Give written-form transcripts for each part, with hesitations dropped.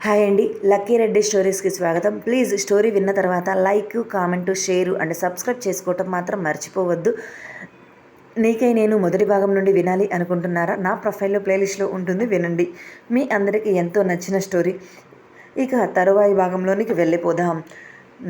Hi అండి, lucky Reddy స్టోరీస్కి స్వాగతం. Please story విన్న తర్వాత like, comment, share and subscribe చేసుకోవటం మాత్రం మర్చిపోవద్దు. నీకై నేను మొదటి భాగం నుండి వినాలి అనుకుంటున్నారా? నా ప్రొఫైల్లో ప్లేలిస్ట్లో ఉంటుంది, వినండి. మీ అందరికీ ఎంతో నచ్చిన స్టోరీ. ఇక తరువాయి భాగంలోనికి వెళ్ళిపోదాం.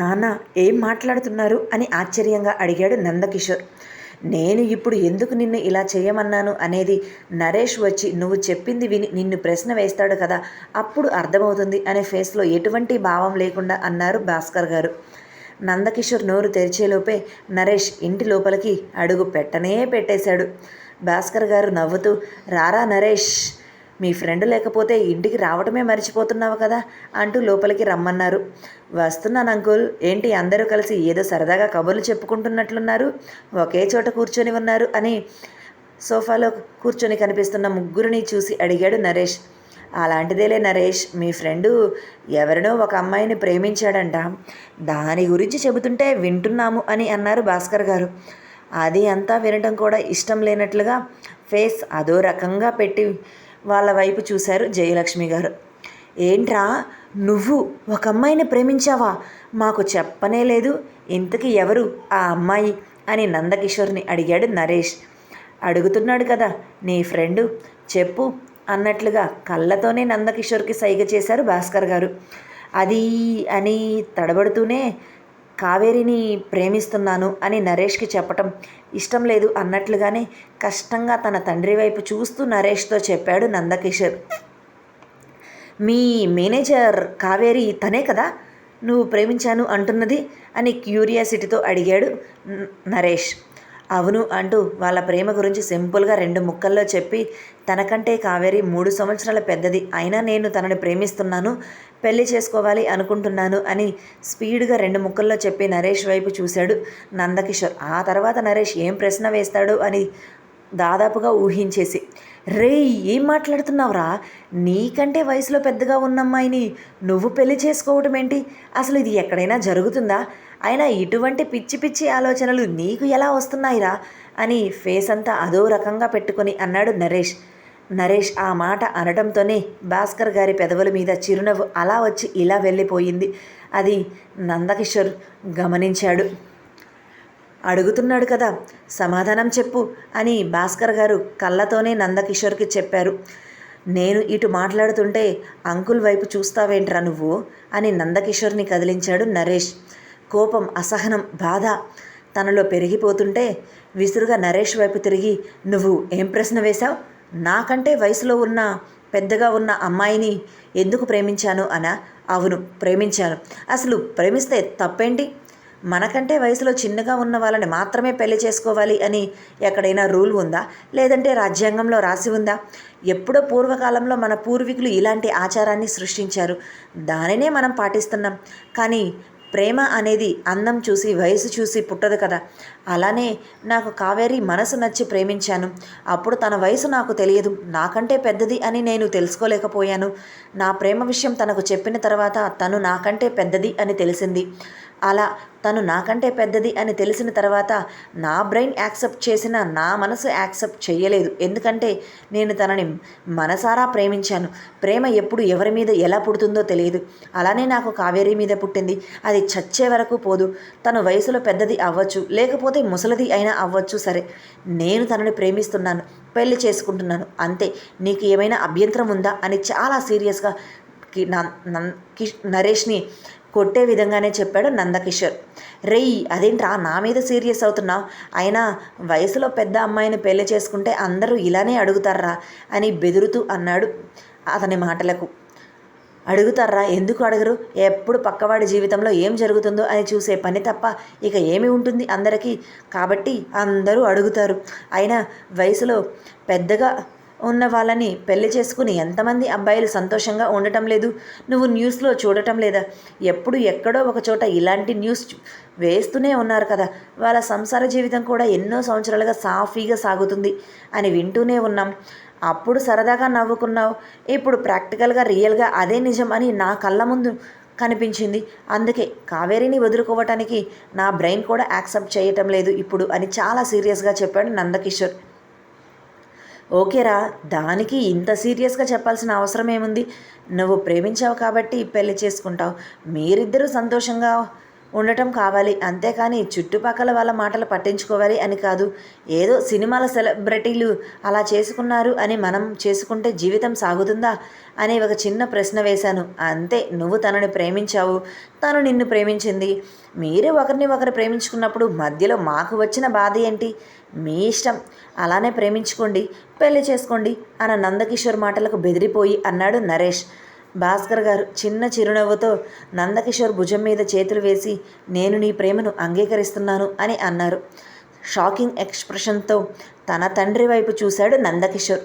నాన్న ఏం మాట్లాడుతున్నారు అని ఆశ్చర్యంగా అడిగాడు నందకిషోర్. నేను ఇప్పుడు ఎందుకు నిన్ను ఇలా చేయమన్నాను అనేది నరేష్ వచ్చి నువ్వు చెప్పింది విని నిన్ను ప్రశ్న వేస్తాడు కదా, అప్పుడు అర్థమవుతుంది అనే ఫేస్లో ఎటువంటి భావం లేకుండా అన్నారు భాస్కర్ గారు. నందకిషోర్ నోరు తెరిచేలోపే నరేష్ ఇంటి లోపలికి అడుగు పెట్టేశాడు. భాస్కర్ గారు నవ్వుతూ, రారా నరేష్, మీ ఫ్రెండ్ లేకపోతే ఇంటికి రావటమే మర్చిపోతున్నావు కదా అంటూ లోపలికి రమ్మన్నారు. వస్తున్నాను అంకుల్. ఏంటి అందరూ కలిసి ఏదో సరదాగా కబుర్లు చెప్పుకుంటున్నట్లున్నారు, ఒకే చోట కూర్చొని ఉన్నారు అని సోఫాలో కూర్చొని కనిపిస్తున్న ముగ్గురిని చూసి అడిగాడు నరేష్. అలాంటిదేలే నరేష్, మీ ఫ్రెండు ఎవరినో ఒక అమ్మాయిని ప్రేమించాడంట, దాని గురించి చెబుతుంటే వింటున్నాము అని అన్నారు భాస్కర్ గారు. అది అంతా వినటం కూడా ఇష్టం లేనట్లుగా ఫేస్ అదో రకంగా పెట్టి వాళ్ళ వైపు చూశారు జయలక్ష్మి గారు. ఏంట్రా, నువ్వు ఒక అమ్మాయిని ప్రేమించావా? మాకు చెప్పనే లేదు. ఇంతకీ ఎవరు ఆ అమ్మాయి అని నందకిషోర్ని అడిగాడు నరేష్. అడుగుతున్నాడు కదా నీ ఫ్రెండు, చెప్పు అన్నట్లుగా కళ్ళతోనే నందకిషోర్కి సైగ చేశారు భాస్కర్ గారు. అది అని తడబడుతూనే కావేరిని ప్రేమిస్తున్నాను అని నరేష్కి చెప్పటం ఇష్టం లేదు అన్నట్లుగానే కష్టంగా తన తండ్రి వైపు చూస్తూ నరేష్తో చెప్పాడు నందకిషోర్. మీ మేనేజర్ కావేరి తనే కదా నువ్వు ప్రేమించాను అంటున్నది అని క్యూరియాసిటీతో అడిగాడు నరేష్. అవును అంటూ వాళ్ళ ప్రేమ గురించి సింపుల్గా 2 ముక్కల్లో చెప్పి, తనకంటే కావేరి 3 సంవత్సరాల పెద్దది, అయినా నేను తనని ప్రేమిస్తున్నాను, పెళ్లి చేసుకోవాలి అనుకుంటున్నాను అని స్పీడ్గా 2 ముక్కల్లో చెప్పి నరేష్ వైపు చూశాడు నందకిషోర్. ఆ తర్వాత నరేష్ ఏం ప్రశ్న వేస్తాడో అని దాదాపుగా ఊహించేసి, రేయ్ ఏం మాట్లాడుతున్నావురా, నీకంటే వయసులో పెద్దగా ఉన్న అమ్మాయిని నువ్వు పెళ్లి చేసుకోవటం ఏంటి? అసలు ఇది ఎక్కడైనా జరుగుతుందా? అయినా ఇటువంటి పిచ్చి పిచ్చి ఆలోచనలు నీకు ఎలా వస్తున్నాయిరా అని ఫేస్ అంతా అదో రకంగా పెట్టుకొని అన్నాడు నరేష్. నరేష్ ఆ మాట అనడంతోనే భాస్కర్ గారి పెదవుల మీద చిరునవ్వు అలా వచ్చి ఇలా వెళ్ళిపోయింది. అది నందకిషోర్ గమనించాడు. అడుగుతున్నాడు కదా, సమాధానం చెప్పు అని భాస్కర్ గారు కళ్ళతోనే నందకిషోర్కి చెప్పారు. నేను ఇటు మాట్లాడుతుంటే అంకుల్ వైపు చూస్తావేంట్రా నువ్వు అని నందకిషోర్ని కదిలించాడు నరేష్. కోపం, అసహనం, బాధ తనలో పెరిగిపోతుంటే విసురుగా నరేష్ వైపు తిరిగి, నువ్వు ఏం ప్రశ్న వేశావు? నాకంటే వయసులో ఉన్న పెద్దగా ఉన్న అమ్మాయిని ఎందుకు ప్రేమించాను అనా? అవును ప్రేమించాను. అసలు ప్రేమిస్తే తప్పేంటి? మనకంటే వయసులో చిన్నగా ఉన్న వాళ్ళని మాత్రమే పెళ్లి చేసుకోవాలి అని ఎక్కడైనా రూల్ ఉందా? లేదంటే రాజ్యాంగంలో రాసి ఉందా? ఎప్పుడో పూర్వకాలంలో మన పూర్వీకులు ఇలాంటి ఆచారాన్ని సృష్టించారు, దానినే మనం పాటిస్తున్నాం. కానీ ప్రేమ అనేది అందం చూసి వయసు చూసి పుట్టదు కదా. అలానే నాకు కావేరి మనసు నచ్చి ప్రేమించాను. అప్పుడు తన వయసు నాకు తెలియదు, నాకంటే పెద్దది అని నేను తెలుసుకోలేకపోయాను. నా ప్రేమ విషయం తనకు చెప్పిన తర్వాత తను నాకంటే పెద్దది అని తెలిసింది. అలా తను నాకంటే పెద్దది అని తెలిసిన తర్వాత నా బ్రెయిన్ యాక్సెప్ట్ చేసిన నా మనసు యాక్సెప్ట్ చేయలేదు. ఎందుకంటే నేను తనని మనసారా ప్రేమించాను. ప్రేమ ఎప్పుడు ఎవరి మీద ఎలా పుడుతుందో తెలియదు. అలానే నాకు కావేరి మీద పుట్టింది. అది చచ్చే వరకు పోదు. తను వయసులో పెద్దది అవ్వచ్చు, లేకపోతే ముసలిది అయినా అవ్వచ్చు. సరే, నేను తనని ప్రేమిస్తున్నాను, పెళ్లి చేసుకుంటున్నాను, అంతే. నీకు ఏమైనా అభ్యంతరం ఉందా అని చాలా సీరియస్గా నరేష్ని కొట్టే విధంగానే చెప్పాడు నందకిషోర్. రేయ్ అదేంట్రా నా మీద సీరియస్ అవుతున్నావు? అయినా వయసులో పెద్ద అమ్మాయిని పెళ్లి చేసుకుంటే అందరూ ఇలానే అడుగుతారా అని బెదురుతూ అన్నాడు. అతని మాటలకు అడుగుతారా? ఎందుకు అడగరు? ఎప్పుడు పక్కవాడి జీవితంలో ఏం జరుగుతుందో అని చూసే పని తప్ప ఇక ఏమి ఉంటుంది అందరికీ? కాబట్టి అందరూ అడుగుతారు. అయినా వయసులో పెద్దగా ఉన్న వాళ్ళని పెళ్లి చేసుకుని ఎంతమంది అబ్బాయిలు సంతోషంగా ఉండటం లేదు? నువ్వు న్యూస్లో చూడటం లేదా? ఎప్పుడు ఎక్కడో ఒక చోట ఇలాంటి న్యూస్ వేస్తూనే ఉన్నారు కదా. వాళ్ళ సంసార జీవితం కూడా ఎన్నో సంవత్సరాలుగా సాఫీగా సాగుతుంది అని వింటూనే ఉన్నాం. అప్పుడు సరదాగా నవ్వుకున్నావు, ఇప్పుడు ప్రాక్టికల్గా రియల్గా అదే నిజం అని నా కళ్ళ ముందు కనిపించింది. అందుకే కావేరిని వదులుకోవటానికి నా బ్రెయిన్ కూడా యాక్సెప్ట్ చేయటం లేదు ఇప్పుడు అని చాలా సీరియస్గా చెప్పాడు నందకిషోర్. ఓకేరా, దానికి ఇంత సీరియస్గా చెప్పాల్సిన అవసరం ఏముంది? నువ్వు ప్రేమించావు కాబట్టి పెళ్లి చేసుకుంటావు, మీరిద్దరూ సంతోషంగా ఉండటం కావాలి, అంతేకాని చుట్టుపక్కల వాళ్ళ మాటలు పట్టించుకోవాలి అని కాదు. ఏదో సినిమాల సెలబ్రిటీలు అలా చేసుకున్నారు అని మనం చేసుకుంటే జీవితం సాగుతుందా అని ఒక చిన్న ప్రశ్న వేశాను. అంతే, నువ్వు తనని ప్రేమించావు, తను నిన్ను ప్రేమించింది. మీరు ఒకరిని ఒకరు ప్రేమించుకున్నప్పుడు మధ్యలో మాకు వచ్చిన బాధ ఏంటి? మీ ఇష్టం, అలానే ప్రేమించుకోండి, పెళ్లి చేసుకోండి అన్న నందకిషోర్ మాటలకు బెదిరిపోయి అన్నాడు నరేష్. భాస్కర్ గారు చిన్న చిరునవ్వుతో నందకిషోర్ భుజం మీద చేతులు వేసి, నేను నీ ప్రేమను అంగీకరిస్తున్నాను అని అన్నారు. షాకింగ్ ఎక్స్ప్రెషన్తో తన తండ్రి వైపు చూశాడు నందకిషోర్.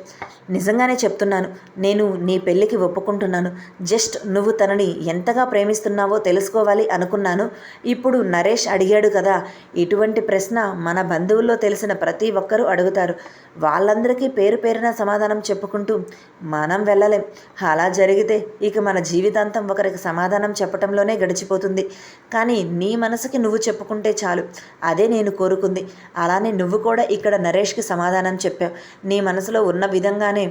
నిజంగానే చెప్తున్నాను, నేను నీ పెళ్ళికి ఒప్పుకుంటున్నాను. జస్ట్ నువ్వు తనని ఎంతగా ప్రేమిస్తున్నావో తెలుసుకోవాలి అనుకున్నాను. ఇప్పుడు నరేష్ అడిగాడు కదా, ఇటువంటి ప్రశ్న మన బంధువుల్లో తెలిసిన ప్రతి ఒక్కరూ అడుగుతారు. వాళ్ళందరికీ పేరు పేరున సమాధానం చెప్పుకుంటూ మనం వెళ్ళలేం. అలా జరిగితే ఇక మన జీవితాంతం ఒకరికి సమాధానం చెప్పటంలోనే గడిచిపోతుంది. కానీ నీ మనసుకి నువ్వు చెప్పుకుంటే చాలు, అదే నేను కోరుకుంది. అలానే నువ్వు కూడా ఇక్కడ నరేష్కి సమాధానం చెప్పావు. నీ మనసులో ఉన్న విధంగానే,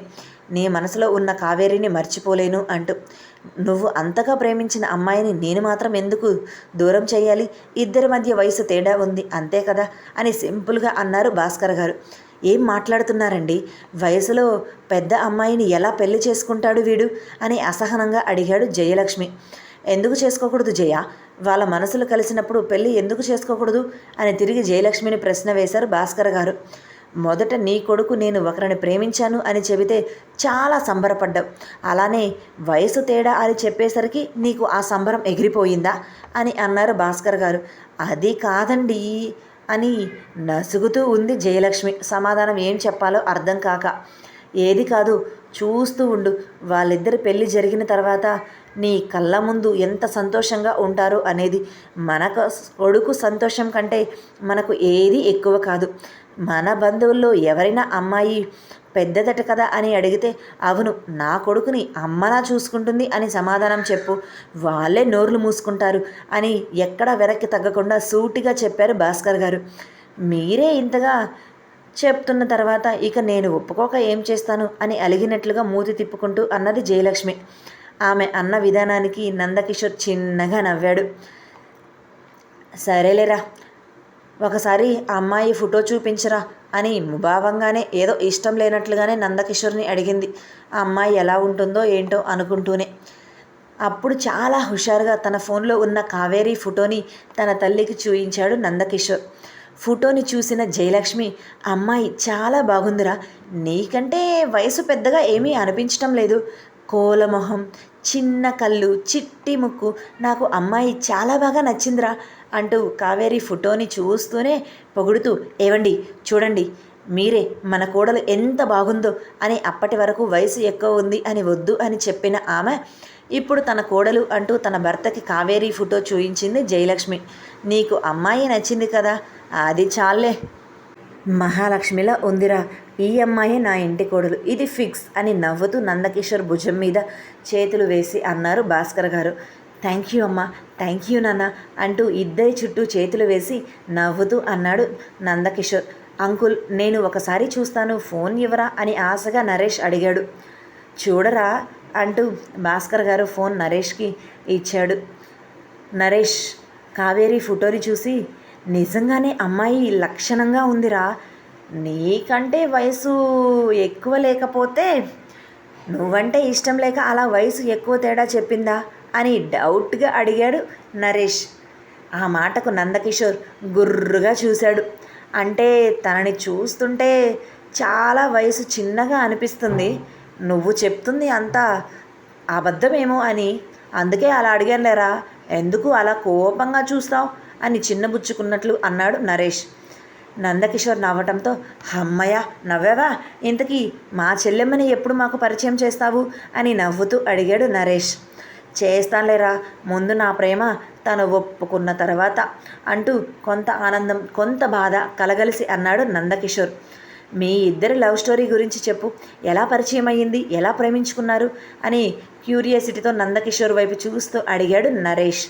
నీ మనసులో ఉన్న కావేరిని మర్చిపోలేను అంటూ. నువ్వు అంతగా ప్రేమించిన అమ్మాయిని నేను మాత్రం ఎందుకు దూరం చేయాలి? ఇద్దరి మధ్య వయసు తేడా ఉంది, అంతే కదా అని సింపుల్గా అన్నారు భాస్కర్ గారు. ఏం మాట్లాడుతున్నారండి? వయసులో పెద్ద అమ్మాయిని ఎలా పెళ్లి చేసుకుంటాడు వీడు అని అసహనంగా అడిగాడు జయలక్ష్మి. ఎందుకు చేసుకోకూడదు జయ? వాళ్ళ మనసులు కలిసినప్పుడు పెళ్ళి ఎందుకు చేసుకోకూడదు అని తిరిగి జయలక్ష్మిని ప్రశ్న వేశారు భాస్కర్ గారు. మొదట నీ కొడుకు నేను ఒకరిని ప్రేమించాను అని చెబితే చాలా సంబరపడ్డావు. అలానే వయసు తేడా అని చెప్పేసరికి నీకు ఆ సంబరం ఎగిరిపోయిందా అని అన్నారు భాస్కర్ గారు. అది కాదండి అని నసుగుతూ ఉంది జయలక్ష్మి. సమాధానం ఏం చెప్పాలో అర్థం కాక. ఏది కాదు, చూస్తూ ఉండు. వాళ్ళిద్దరి పెళ్ళి జరిగిన తర్వాత నీ కళ్ళ ముందు ఎంత సంతోషంగా ఉంటారో అనేది. మన కొడుకు సంతోషం కంటే మనకు ఏది ఎక్కువ కాదు. మన బంధువుల్లో ఎవరైనా అమ్మాయి పెద్దదట కదా అని అడిగితే, అవును, నా కొడుకుని అమ్మలా చూసుకుంటుంది అని సమాధానం చెప్పు, వాళ్ళే నోర్లు మూసుకుంటారు అని ఎక్కడా వెనక్కి తగ్గకుండా సూటిగా చెప్పారు భాస్కర్ గారు. మీరే ఇంతగా చెప్తున్న తర్వాత ఇక నేను ఒప్పుకోక ఏం చేస్తాను అని అలిగినట్లుగా మూతి తిప్పుకుంటూ అన్నది జయలక్ష్మి. ఆమె అన్న విధానానికి నందకిషోర్ చిన్నగా నవ్వాడు. సరేలేరా, ఒకసారి అమ్మాయి ఫోటో చూపించరా అని ముభావంగానే, ఏదో ఇష్టం లేనట్లుగానే నందకిషోర్ని అడిగింది. ఆ అమ్మాయి ఎలా ఉంటుందో ఏంటో అనుకుంటూనే. అప్పుడు చాలా హుషారుగా తన ఫోన్లో ఉన్న కావేరీ ఫోటోని తన తల్లికి చూయించాడు నందకిషోర్. ఫోటోని చూసిన జయలక్ష్మి, అమ్మాయి చాలా బాగుందిరా, నీకంటే వయసు పెద్దగా ఏమీ అనిపించటం లేదు, కోలమొహం, చిన్న కళ్ళు, చిట్టి ముక్కు, నాకు అమ్మాయి చాలా బాగా నచ్చిందిరా అంటూ కావేరీ ఫోటోని చూస్తూనే పొగుడుతూ, ఏవండి చూడండి, మీరే మన కోడలు ఎంత బాగుందో అని. అప్పటి వరకు వయసు ఎక్కువ ఉంది అని వద్దు అని చెప్పిన ఆమె ఇప్పుడు తన కోడలు అంటూ తన భర్తకి కావేరీ ఫోటో చూయించింది జయలక్ష్మి. నీకు అమ్మాయి నచ్చింది కదా, అది చాలే, మహాలక్ష్మిలా ఉందిరా, ఈ అమ్మాయే నా ఇంటి కోడలు, ఇది ఫిక్స్ అని నవ్వుతూ నందకిషోర్ భుజం మీద చేతులు వేసి అన్నారు భాస్కర్ గారు. థ్యాంక్ యూ అమ్మా, థ్యాంక్ యూ నాన్న అంటూ ఇద్దరి చుట్టూ చేతులు వేసి నవ్వుతూ అన్నాడు నందకిషోర్. అంకుల్, నేను ఒకసారి చూస్తాను, ఫోన్ ఇవ్వరా అని ఆశగా నరేష్ అడిగాడు. చూడరా అంటూ భాస్కర్ గారు ఫోన్ నరేష్కి ఇచ్చాడు. నరేష్ కావేరీ ఫోటోని చూసి, నిజంగానే అమ్మాయి లక్షణంగా ఉందిరా, నీకంటే వయసు ఎక్కువ లేకపోతే నువ్వంటే ఇష్టం లేక అలా వయసు ఎక్కువ తేడా చెప్పిందా అని డౌట్గా అడిగాడు నరేష్. ఆ మాటకు నందకిషోర్ గుర్రుగా చూశాడు. అంటే తనని చూస్తుంటే చాలా వయసు చిన్నగా అనిపిస్తుంది, నువ్వు చెప్తుంది అంతా అబద్ధమేమో అని, అందుకే అలా అడిగానులేరా, ఎందుకు అలా కోపంగా చూస్తావు అని చిన్నబుచ్చుకున్నట్లు అన్నాడు నరేష్. నందకిషోర్ నవ్వటంతో, అమ్మయ్య నవ్వావా, ఇంతకీ మా చెల్లెమ్మని ఎప్పుడు మాకు పరిచయం చేస్తావు అని నవ్వుతూ అడిగాడు నరేష్. చేస్తానులేరా, ముందు నా ప్రేమ తను ఒప్పుకున్న తర్వాత అంటూ కొంత ఆనందం కొంత బాధ కలగలిసి అన్నాడు నందకిషోర్. మీ ఇద్దరి లవ్ స్టోరీ గురించి చెప్పు, ఎలా పరిచయం అయ్యింది, ఎలా ప్రేమించుకున్నారు అని క్యూరియాసిటీతో నందకిషోర్ వైపు చూస్తూ అడిగాడు నరేష్.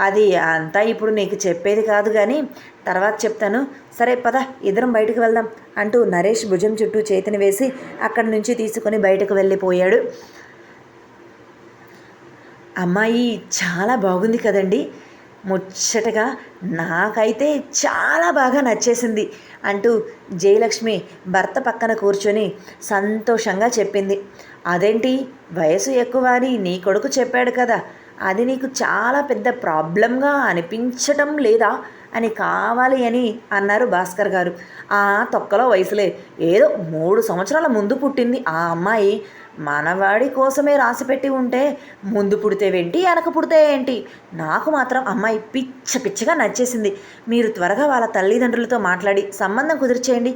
అది అంతా ఇప్పుడు నీకు చెప్పేది కాదు కానీ తర్వాత చెప్తాను. సరే పద ఇద్దరం బయటకు వెళ్దాం అంటూ నరేష్ భుజం చుట్టూ చేతిని వేసి అక్కడి నుంచి తీసుకొని బయటకు వెళ్ళిపోయాడు. అమ్మాయి చాలా బాగుంది కదండి, ముచ్చటగా, నాకైతే చాలా బాగా నచ్చేసింది అంటూ జయలక్ష్మి భర్త పక్కన కూర్చొని సంతోషంగా చెప్పింది. అదేంటి, వయసు ఎక్కువ అని నీ కొడుకు చెప్పాడు కదా, అది నీకు చాలా పెద్ద ప్రాబ్లంగా అనిపించటం లేదా అని కావాలి అని అన్నారు భాస్కర్ గారు. ఆ తొక్కలో వయసులే, ఏదో 3 సంవత్సరాల ముందు పుట్టింది ఆ అమ్మాయి, మనవాడి కోసమే రాసిపెట్టి ఉంటే ముందు పుడితేవేంటి వెనక పుడితే ఏంటి, నాకు మాత్రం అమ్మాయి పిచ్చగా నచ్చేసింది. మీరు త్వరగా వాళ్ళ తల్లిదండ్రులతో మాట్లాడి సంబంధం కుదిర్చేయండి.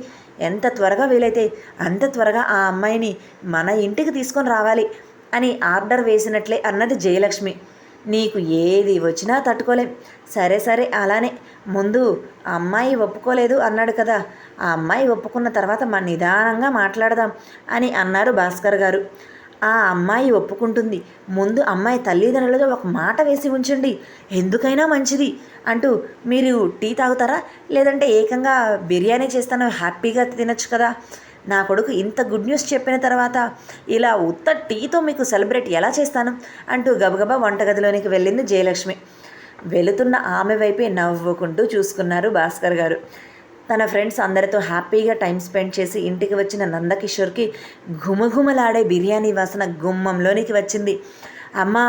ఎంత త్వరగా వీలైతే అంత త్వరగా ఆ అమ్మాయిని మన ఇంటికి తీసుకొని రావాలి అని ఆర్డర్ వేసినట్లే అన్నది జయలక్ష్మి. నీకు ఏది వచ్చినా తట్టుకోలేం. సరే అలానే, ముందు అమ్మాయి ఒప్పుకోలేదు అన్నాడు కదా, ఆ అమ్మాయి ఒప్పుకున్న తర్వాత మన నిదానంగా మాట్లాడదాం అని అన్నారు భాస్కర్ గారు. ఆ అమ్మాయి ఒప్పుకుంటుంది, ముందు అమ్మాయి తల్లిదండ్రులతో ఒక మాట వేసి ఉంచండి, ఎందుకైనా మంచిది అంటూ. మీరు టీ తాగుతారా, లేదంటే ఏకంగా బిర్యానీ చేస్తాను, హ్యాపీగా తినచ్చు కదా. నా కొడుకు ఇంత గుడ్ న్యూస్ చెప్పిన తర్వాత ఇలా ఉత్త టీతో మీకు సెలబ్రేట్ ఎలా చేస్తాను అంటూ గబగబా వంటగదిలోనికి వెళ్ళింది జయలక్ష్మి. వెళుతున్న ఆమె వైపే నవ్వుకుంటూ చూసుకున్నారు భాస్కర్ గారు. తన ఫ్రెండ్స్ అందరితో హ్యాపీగా టైం స్పెండ్ చేసి ఇంటికి వచ్చిన నందకిషోర్కి ఘుమఘుమలాడే బిర్యానీ వాసన గుమ్మంలోనికి వచ్చింది. అమ్మా,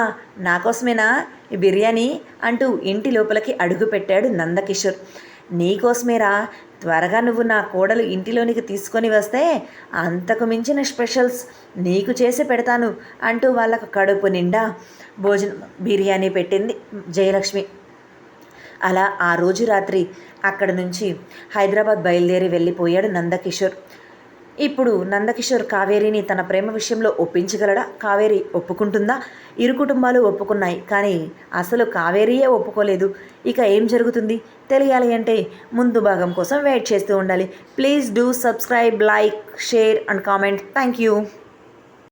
నాకోసమేనా ఈ బిర్యానీ అంటూ ఇంటి లోపలికి అడుగు పెట్టాడు నందకిషోర్. నీకోసమేరా, త్వరగా నువ్వు నా కోడలు ఇంటిలోనికి తీసుకొని వస్తే అంతకు మించిన స్పెషల్స్ నీకు చేసి పెడతాను అంటూ వాళ్ళకు కడుపు నిండా భోజనం బిర్యానీ పెట్టింది జయలక్ష్మి. అలా ఆ రోజు రాత్రి అక్కడి నుంచి హైదరాబాద్ బయలుదేరి వెళ్ళిపోయాడు నందకిషోర్. ఇప్పుడు నందకిషోర్ కావేరిని తన ప్రేమ విషయంలో ఒప్పించగలడా? కావేరి ఒప్పుకుంటుందా? ఇరు కుటుంబాలు ఒప్పుకున్నాయి, కానీ అసలు కావేరియే ఒప్పుకోలేదు. ఇక ఏం జరుగుతుంది తెలియాలి అంటే ముందు భాగం కోసం వెయిట్ చేస్తూ ఉండాలి. Please do subscribe, like, share and comment. Thank you.